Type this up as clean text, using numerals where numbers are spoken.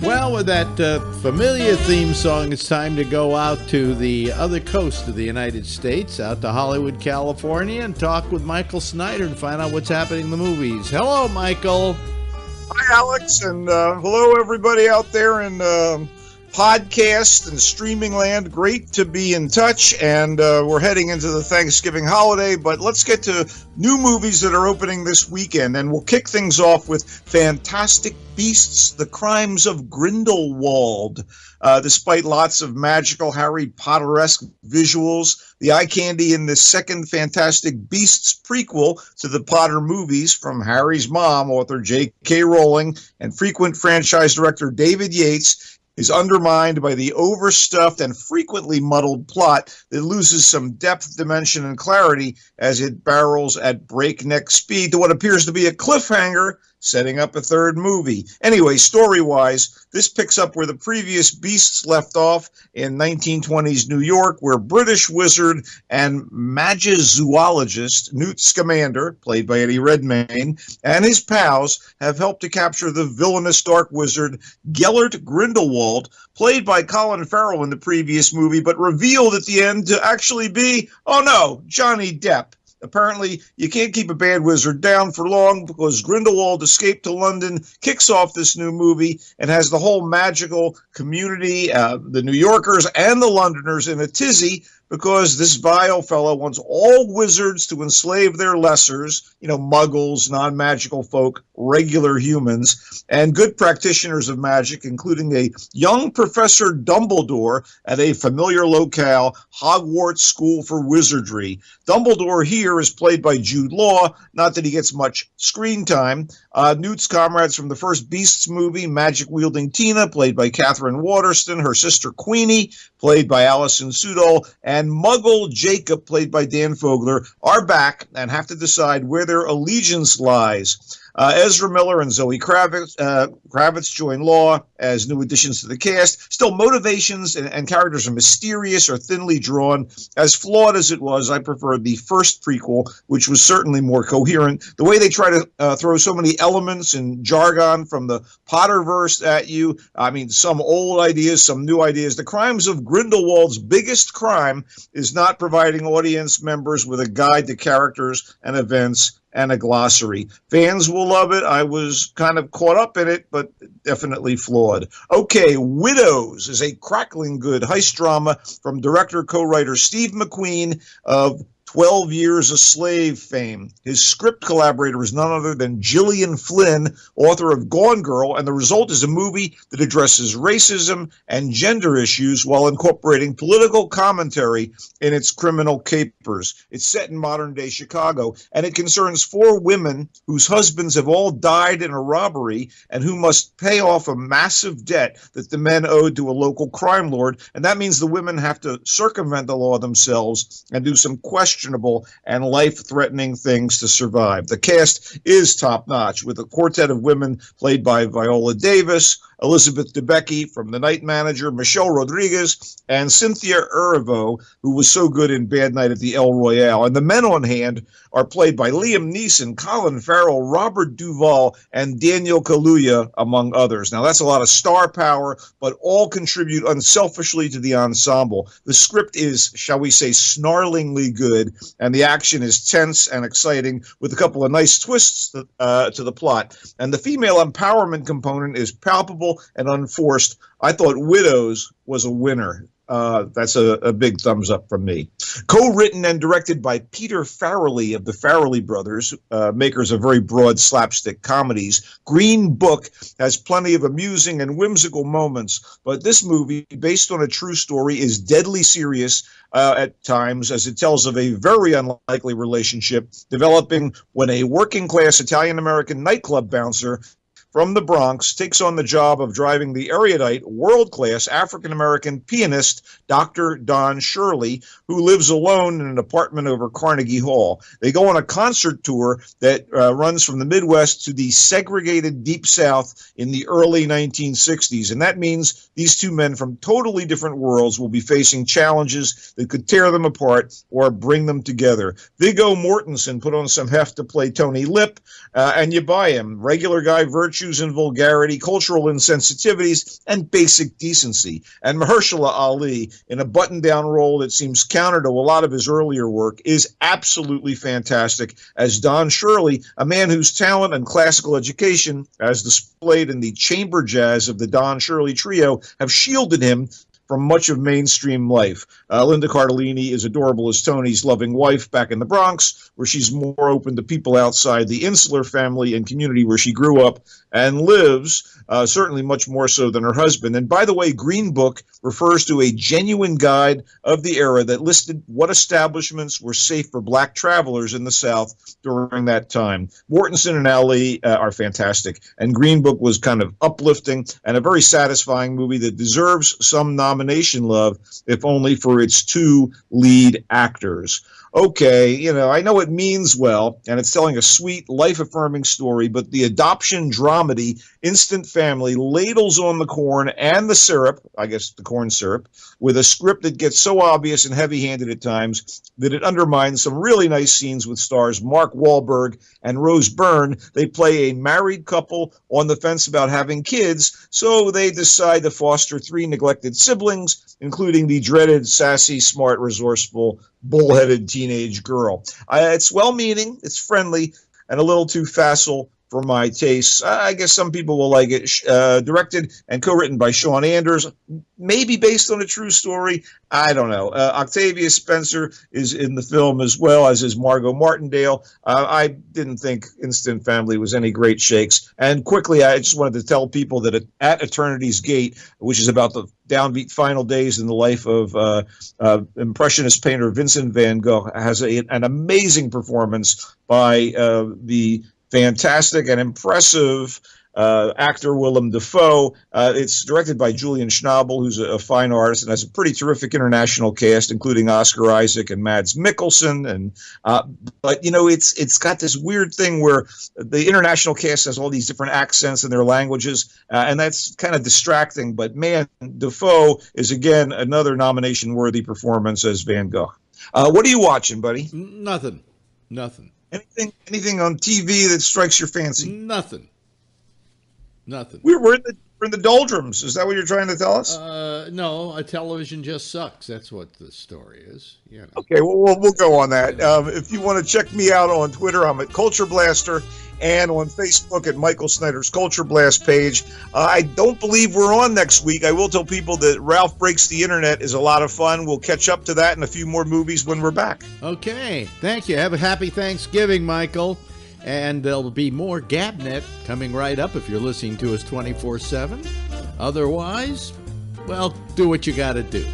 Well, with that familiar theme song, it's time to go out to the other coast of the United States, out to Hollywood, California, and talk with Michael Snyder and find out what's happening in the movies. Hello, Michael. Hi, Alex, and hello, everybody out there in podcast and streaming land. Great to be in touch, and we're heading into the Thanksgiving holiday, but let's get to new movies that are opening this weekend, and we'll kick things off with Fantastic Beasts: The Crimes of Grindelwald. Despite lots of magical Harry Potter-esque visuals, the eye candy in the second Fantastic Beasts prequel to the Potter movies from Harry's mom, author J.K. Rowling, and frequent franchise director David Yates is undermined by the overstuffed and frequently muddled plot that loses some depth, dimension, and clarity as it barrels at breakneck speed to what appears to be a cliffhanger, setting up a third movie. Anyway, story-wise, this picks up where the previous Beasts left off in 1920s New York, where British wizard and magizoologist Newt Scamander, played by Eddie Redmayne, and his pals have helped to capture the villainous dark wizard Gellert Grindelwald, played by Colin Farrell in the previous movie, but revealed at the end to actually be, oh no, Johnny Depp. Apparently, you can't keep a bad wizard down for long because Grindelwald escaped to London, kicks off this new movie, and has the whole magical community, the New Yorkers and the Londoners, in a tizzy because this vile fellow wants all wizards to enslave their lessers, muggles, non-magical folk, regular humans, and good practitioners of magic, including a young Professor Dumbledore at a familiar locale, Hogwarts School for Wizardry. Dumbledore here is played by Jude Law, not that he gets much screen time. Newt's comrades from the first Beasts movie, magic-wielding Tina, played by Catherine Waterston, her sister Queenie, played by Alison Sudol, and Muggle Jacob, played by Dan Fogler, are back and have to decide where their allegiance lies. Ezra Miller and Zoe Kravitz join Law as new additions to the cast. Still, motivations and characters are mysterious or thinly drawn. As flawed as it was, I preferred the first prequel, which was certainly more coherent. The way they try to throw so many elements and jargon from the Potterverse at you, some old ideas, some new ideas. The Crimes of Grindelwald's biggest crime is not providing audience members with a guide to characters and events and a glossary. Fans will love it. I was kind of caught up in it, but definitely flawed. Okay, Widows is a crackling good heist drama from director-co-writer Steve McQueen of 12 Years a Slave fame. His script collaborator is none other than Gillian Flynn, author of Gone Girl, and the result is a movie that addresses racism and gender issues while incorporating political commentary in its criminal capers. It's set in modern-day Chicago, and it concerns 4 women whose husbands have all died in a robbery and who must pay off a massive debt that the men owed to a local crime lord, and that means the women have to circumvent the law themselves and do some questionable and life-threatening things to survive. The cast is top-notch, with a quartet of women played by Viola Davis, Elizabeth Debicki from The Night Manager, Michelle Rodriguez, and Cynthia Erivo, who was so good in Bad Night at the El Royale. And the men on hand are played by Liam Neeson, Colin Farrell, Robert Duvall, and Daniel Kaluuya, among others. Now, that's a lot of star power, but all contribute unselfishly to the ensemble. The script is, shall we say, snarlingly good, and the action is tense and exciting, with a couple of nice twists to the plot. And the female empowerment component is palpable and unforced. I thought Widows was a winner. That's a big thumbs up from me. Co-written and directed by Peter Farrelly of the Farrelly Brothers, makers of very broad slapstick comedies, Green Book has plenty of amusing and whimsical moments, but this movie, based on a true story, is deadly serious at times, as it tells of a very unlikely relationship developing when a working-class Italian-American nightclub bouncer from the Bronx takes on the job of driving the erudite, world-class African-American pianist, Dr. Don Shirley, who lives alone in an apartment over Carnegie Hall. They go on a concert tour that runs from the Midwest to the segregated Deep South in the early 1960s, and that means these two men from totally different worlds will be facing challenges that could tear them apart or bring them together. Viggo Mortensen put on some heft to play Tony Lip, and you buy him. Regular guy virtue virtues and vulgarity, cultural insensitivities, and basic decency. And Mahershala Ali, in a button-down role that seems counter to a lot of his earlier work, is absolutely fantastic as Don Shirley, a man whose talent and classical education, as displayed in the chamber jazz of the Don Shirley Trio, have shielded him from much of mainstream life. Linda Cardellini is adorable as Tony's loving wife back in the Bronx, where she's more open to people outside the insular family and community where she grew up and lives, certainly much more so than her husband. And by the way, Green Book refers to a genuine guide of the era that listed what establishments were safe for black travelers in the South during that time. Mortensen and Ali are fantastic, and Green Book was kind of uplifting and a very satisfying movie that deserves some nomination love, if only for its two lead actors. Okay, you know, I know it means well, and it's telling a sweet, life-affirming story, but the adoption dramedy Instant Family ladles on the corn and the syrup, I guess the corn syrup, with a script that gets so obvious and heavy-handed at times that it undermines some really nice scenes with stars Mark Wahlberg and Rose Byrne. They play a married couple on the fence about having kids, so they decide to foster three neglected siblings, including the dreaded, sassy, smart, resourceful, bullheaded teenage girl. It's well-meaning, it's friendly, and a little too facile for my tastes. I guess some people will like it. Directed and co-written by Sean Anders, maybe based on a true story. I don't know. Octavia Spencer is in the film as well, as is Margot Martindale. I didn't think Instant Family was any great shakes. And quickly, I just wanted to tell people that At Eternity's Gate, which is about the downbeat final days in the life of Impressionist painter Vincent van Gogh, has an amazing performance by the fantastic and impressive actor Willem Dafoe. It's directed by Julian Schnabel, who's a fine artist and has a pretty terrific international cast, including Oscar Isaac and Mads Mikkelsen. And but you know, it's got this weird thing where the international cast has all these different accents in their languages, and that's kind of distracting. But man, Dafoe is again another nomination-worthy performance as Van Gogh. What are you watching, buddy? Nothing. Anything on TV that strikes your fancy? Nothing. We're in the doldrums. Is that what you're trying to tell us? No, television just sucks. That's what the story is. You know. Okay, well, we'll go on that. If you want to check me out on Twitter, I'm at Culture Blaster, and on Facebook at Michael Snyder's Culture Blast page. I don't believe we're on next week. I will tell people that Ralph Breaks the Internet is a lot of fun. We'll catch up to that and a few more movies when we're back. Okay, thank you. Have a happy Thanksgiving, Michael. And there'll be more GABNet coming right up if you're listening to us 24/7. Otherwise, well, do what you got to do.